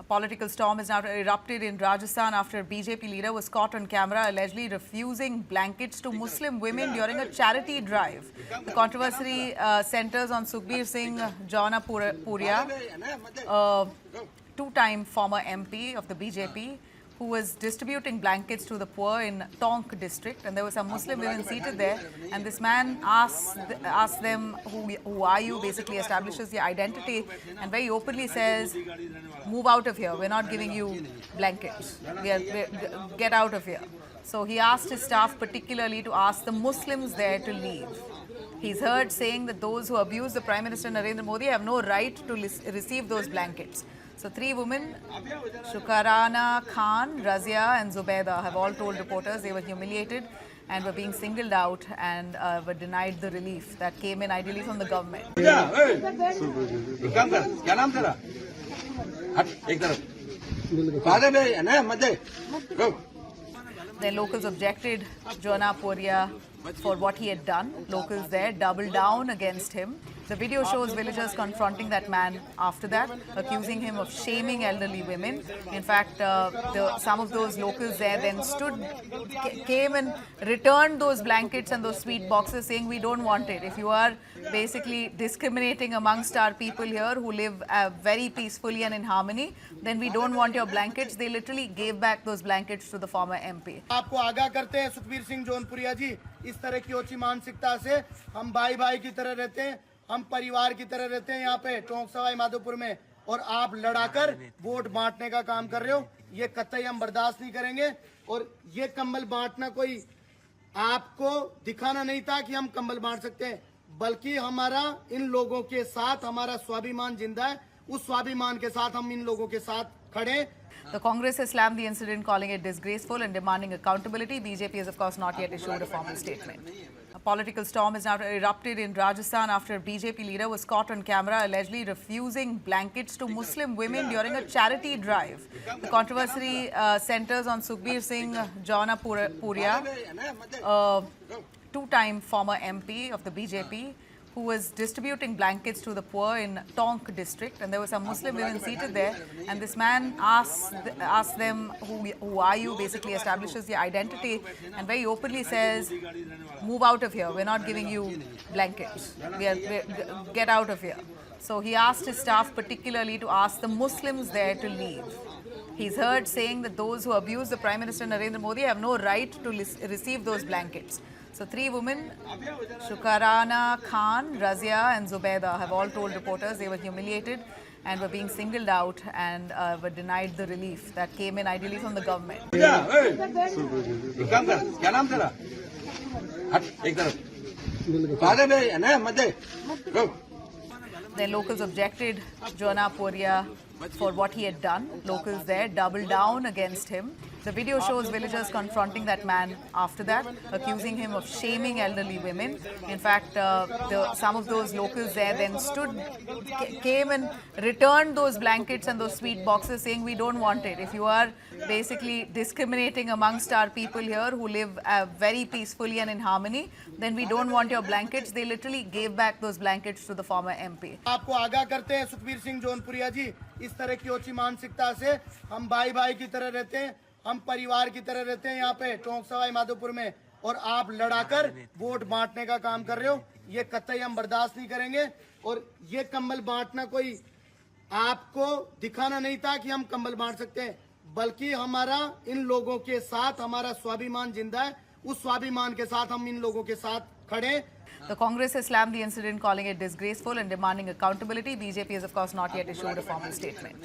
Political storm has now erupted in Rajasthan after a BJP leader was caught on camera allegedly refusing blankets to Muslim women during a charity drive. The controversy centers on Sukhbir Singh Jaunapuriya, two-time former MP of the BJP, who was distributing blankets to the poor in Tonk district, and there were some Muslim women seated there, and this man asked them, who are you, basically establishes the identity, and very openly says, move out of here, we're not giving you blankets, get out of here. So he asked his staff particularly to ask the Muslims there to leave. He's heard saying that those who abuse the Prime Minister Narendra Modi have no right to receive those blankets. So three women, Shukarana Khan, Razia and Zubaida, have all told reporters they were humiliated and were being singled out and were denied the relief that came in ideally from the government. Then locals objected Jaunapuriya for what he had done. Locals there doubled down against him. The video shows villagers confronting that man after that, accusing him of shaming elderly women. In fact, some of those locals there then came and returned those blankets and those sweet boxes, saying, we don't want it. If you are basically discriminating amongst our people here who live very peacefully and in harmony, then we don't want your blankets. They literally gave back those blankets to the former MP. आपको आगाह करते हैं सुखबीर सिंह जौनपुरिया जी, इस तरह की ओछी मानसिकता से हम भाई भाई की तरह रहते हैं, हम परिवार की तरह रहते हैं यहाँ पे टोंक सवाई माधोपुर में, और आप लड़ाकर वोट बांटने का काम कर रहे हो, ये कतई हम बर्दाश्त नहीं करेंगे। और ये कंबल बांटना कोई आपको दिखाना नहीं था कि हम कंबल बांट सकते हैं, बल्कि हमारा इन लोगों के साथ हमारा स्वाभिमान जिंदा है, उस स्वाभिमान के साथ हम इन लोगों के साथ खड़े। The Congress has slammed the incident, calling it disgraceful and demanding accountability. BJP has, of course, not yet issued a formal statement. A political storm has now erupted in Rajasthan after a BJP leader was caught on camera allegedly refusing blankets to Muslim women during a charity drive. The controversy centers on Sukhbir Singh Jaunapuriya, two-time former MP of the BJP, who was distributing blankets to the poor in Tonk district, and there were some Muslim women seated there, and this man asked them, who are you, basically establishes the identity, and very openly says, move out of here, we're not giving you blankets, get out of here. So he asked his staff particularly to ask the Muslims there to leave. He's heard saying that those who abuse the Prime Minister Narendra Modi have no right to receive those blankets. So three women, Shukarana Khan, Razia and Zubaida, have all told reporters they were humiliated and were being singled out and were denied the relief that came in ideally from the government. Then locals objected Jaunapuriya for what he had done. Locals there doubled down against him. The video shows villagers confronting that man after that, accusing him of shaming elderly women. In fact, some of those locals there then came and returned those blankets and those sweet boxes, saying, we don't want it. If you are basically discriminating amongst our people here who live very peacefully and in harmony, then we don't want your blankets. They literally gave back those blankets to the former MP. आपको आगाह करते हैं सुखबीर सिंह जौनपुरिया जी, इस तरह की ओछी मानसिकता से हम भाई भाई की तरह रहते हैं, हम परिवार की तरह रहते हैं यहाँ पे टोंक सवाई माधोपुर में, और आप लड़ाकर वोट बांटने का काम कर रहे हो, ये कतई हम बर्दाश्त नहीं करेंगे। और ये कंबल बांटना कोई आपको दिखाना नहीं था कि हम कंबल बांट सकते हैं, बल्कि हमारा इन लोगों के साथ हमारा स्वाभिमान जिंदा है, उस स्वाभिमान के साथ हम इन लोगों के साथ खड़े। The Congress has slammed the incident, calling it disgraceful and demanding accountability. BJP has, of course, not yet issued a formal statement.